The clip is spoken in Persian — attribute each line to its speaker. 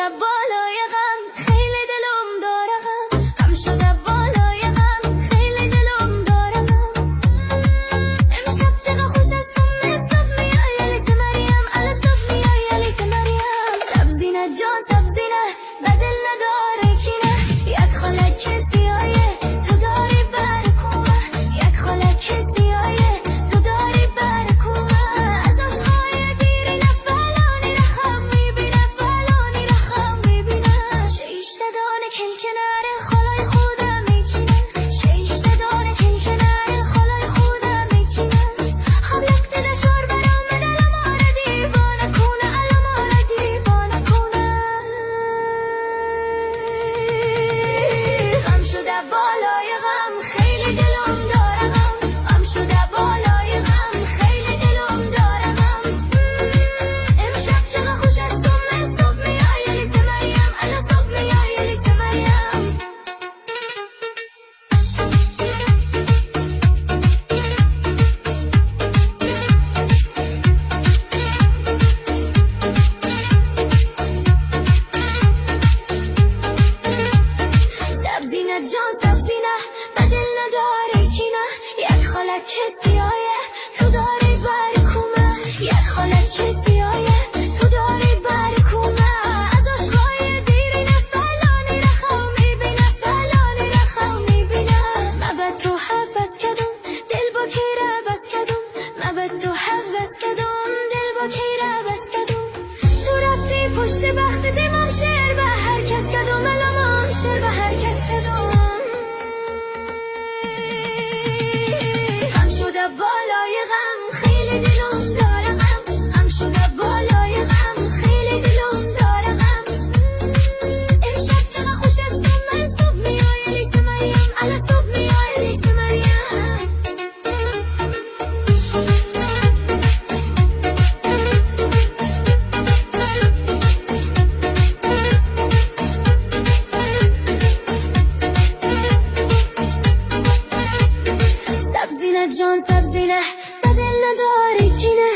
Speaker 1: بالای غم خیلی دلم داره غم شده بالای غم خیلی دلم داره غم امشب چقدر خوش است صبح میای لیس مریم الا صبح میای لیس مریم سبزینه جان سبزینه بدل نداره کینه یک خالک سیایه تو داری برکومه یک خالک سیایه تو داری برکومه از عشقای دیری نفلانی رخم میبینه فلانی رخم میبینه شیشته دانه کل کناره خالای خودم میچینه شیشته دانه کل کناره خالای خودم میچینه خبلک دیده شور برامد الاماره دیوانه کنه الاماره دیوانه کنه غم شده بالای غم خیلی دلم داره غم غم شده بالای غم خیلی دلم داره غم امشب چقدر خوش است صبح میای لیس مریم الا صبح میای لیس مریم سبزینه جان سبزینه بدل نداره کینه یک خالک سیایه تو داری برکومه یک خالک سیایه تو داری برکومه از عشقای دیرینه فلانی رخم میبینه فلانی رخم میبینه ما به تو حوض کدم دل با کیره بس کدم ما به تو حوض کدم دل با کیره بس کدم تو رفتی پشت بخت دیمم شعر به هر کس کدم الامم شعر به هر کس کدم غم شده بالای غم خیلی دلم داره غم غم شده بالای غم خیلی دلم داره غم امشب چقدر خوش است صبح میای لیس مریم الا صبح میای لیس مریم سبزینه جان سبزینه بدل نداری کینه